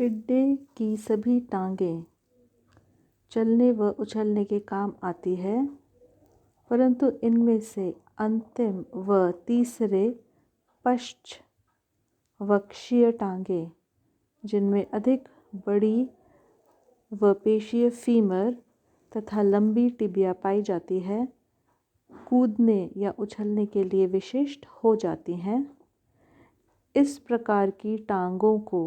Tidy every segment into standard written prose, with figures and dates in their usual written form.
टिड्डे की सभी टांगें चलने व उछलने के काम आती है, परंतु इनमें से अंतिम व तीसरे पश्चवक्षीय टांगें, जिनमें अधिक बड़ी व पेशीय फीमर तथा लंबी टिबिया पाई जाती है, कूदने या उछलने के लिए विशिष्ट हो जाती हैं। इस प्रकार की टांगों को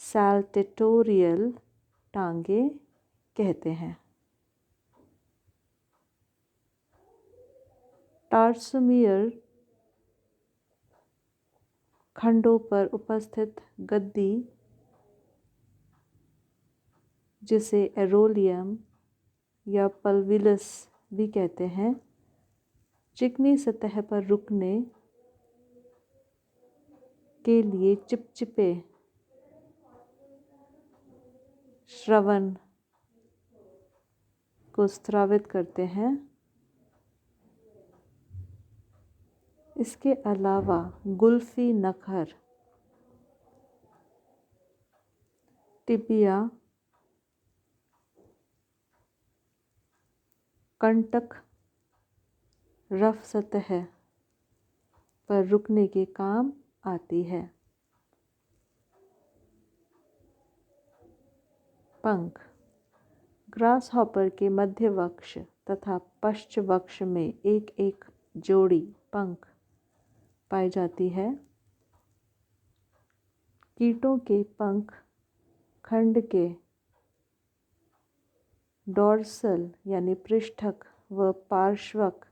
सैल्टेटोरियल टांगें कहते हैं। टार्सोमियर खंडों पर उपस्थित गद्दी, जिसे एरोलियम या पल्विलस भी कहते हैं, चिकनी सतह पर रुकने के लिए चिपचिपे श्रवण को स्रावित करते हैं। इसके अलावा गुल्फी नखर टिबिया कंटक रफ सतह पर रुकने के काम आती है। पंख ग्रासहॉपर के मध्यवक्ष तथा पश्चवक्ष में एक एक जोड़ी पंख पाई जाती है। कीटों के पंख खंड के डोर्सल यानी पृष्ठक व पार्श्वक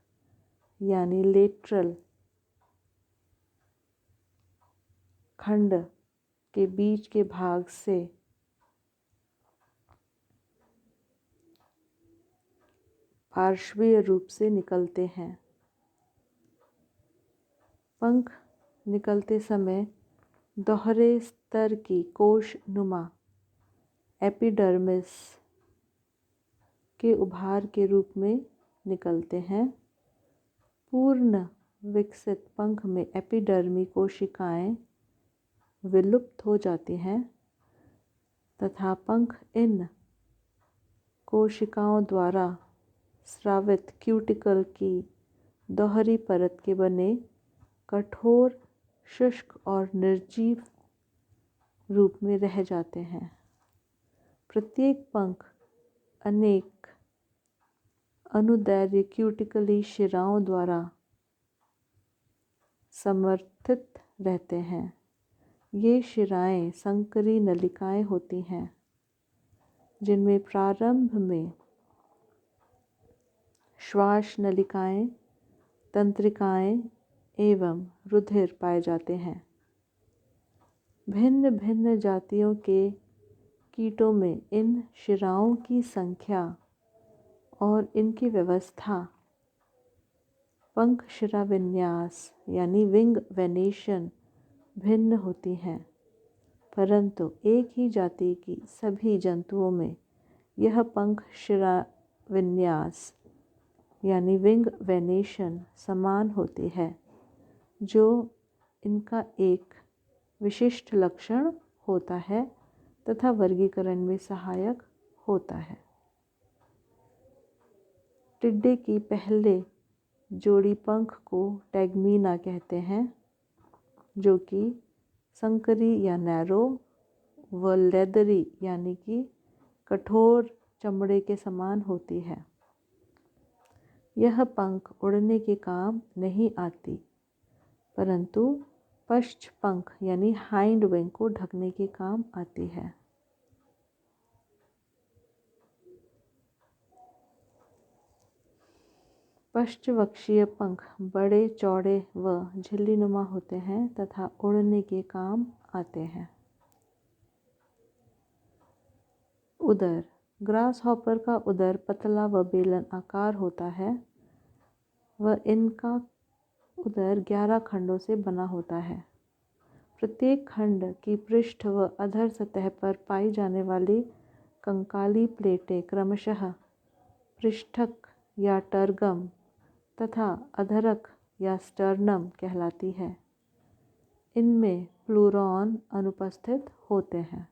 यानी लेटरल खंड के बीच के भाग से पार्श्वीय रूप से निकलते हैं। पंख निकलते समय दोहरे स्तर की कोशनुमा एपिडर्मिस के उभार के रूप में निकलते हैं। पूर्ण विकसित पंख में एपिडर्मी कोशिकाएं विलुप्त हो जाती हैं तथा पंख इन कोशिकाओं द्वारा स्रावित क्यूटिकल की दोहरी परत के बने कठोर, शुष्क और निर्जीव रूप में रह जाते हैं। प्रत्येक पंख अनेक अनुदैर्ध्य क्यूटिकली शिराओं द्वारा समर्थित रहते हैं। ये शिराएं संकरी नलिकाएं होती हैं, जिनमें प्रारंभ में श्वास नलिकाएं, तंत्रिकाएं एवं रुधिर पाए जाते हैं। भिन्न भिन्न जातियों के कीटों में इन शिराओं की संख्या और इनकी व्यवस्था पंख शिरा विन्यास यानी विंग वेनेशन भिन्न होती हैं, परंतु एक ही जाति की सभी जंतुओं में यह पंख शिरा विन्यास यानी विंग वेनेशन समान होती है, जो इनका एक विशिष्ट लक्षण होता है तथा वर्गीकरण में सहायक होता है। टिड्डे की पहले जोड़ी पंख को टैगमीना कहते हैं, जो कि संकरी या नैरो व लेदरी यानी कि कठोर चमड़े के समान होती है। यह पंख उड़ने के काम नहीं आती, परंतु पश्च पंख यानी हाइंड विंग को ढकने के काम आती है। पश्चवक्षीय पंख बड़े, चौड़े व झिल्लीनुमा होते हैं तथा उड़ने के काम आते हैं। उदर ग्रासहॉपर का उदर पतला व बेलन आकार होता है व इनका उदर 11 खंडों से बना होता है। प्रत्येक खंड की पृष्ठ व अधर सतह पर पाई जाने वाली कंकाली प्लेटें क्रमशः पृष्ठक या टर्गम तथा अधरक या स्टर्नम कहलाती है। इनमें प्लूरॉन अनुपस्थित होते हैं।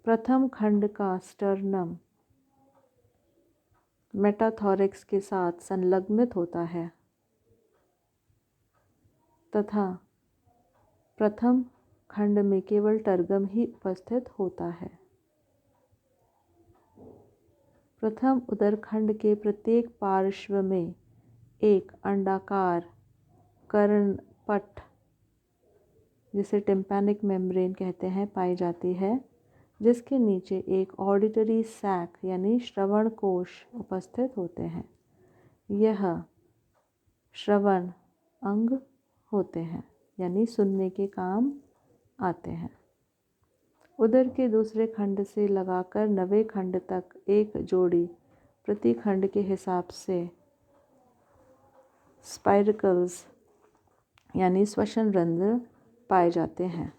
प्रथम खंड का स्टर्नम मेटाथोरैक्स के साथ संलग्नित होता है तथा प्रथम खंड में केवल टर्गम ही उपस्थित होता है। प्रथम उदरखंड के प्रत्येक पार्श्व में एक अंडाकार कर्णपट, जिसे टिम्पैनिक मेम्ब्रेन कहते हैं, पाई जाती है, जिसके नीचे एक ऑडिटरी सैक यानी श्रवण कोश उपस्थित होते हैं। यह श्रवण अंग होते हैं यानी सुनने के काम आते हैं। उदर के दूसरे खंड से लगाकर 9वें खंड तक एक जोड़ी प्रति खंड के हिसाब से स्पाइरकल्स यानी श्वसन रंध्र पाए जाते हैं।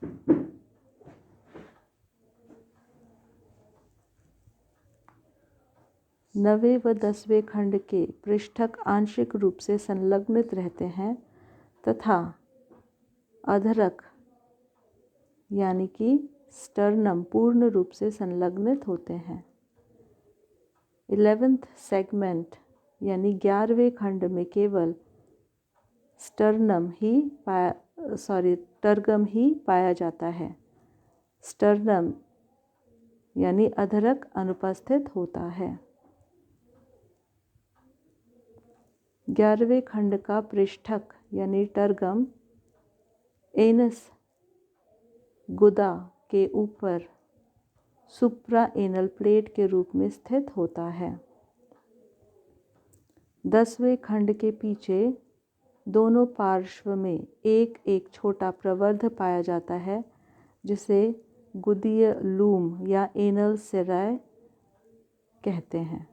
9वें व 10वें खंड के पृष्ठक आंशिक रूप से संलग्नित रहते हैं तथा अधरक यानी कि स्टर्नम पूर्ण रूप से संलग्नित होते हैं। 11th सेगमेंट यानी 11वें खंड में केवल टर्गम ही पाया जाता है। स्टर्नम यानी अधरक अनुपस्थित होता है। 11वें खंड का पृष्ठक यानी टर्गम एनस गुदा के ऊपर सुप्रा एनल प्लेट के रूप में स्थित होता है। 10वें खंड के पीछे दोनों पार्श्व में एक एक छोटा प्रवर्ध पाया जाता है, जिसे गुदीय लूम या एनल सिराय कहते हैं।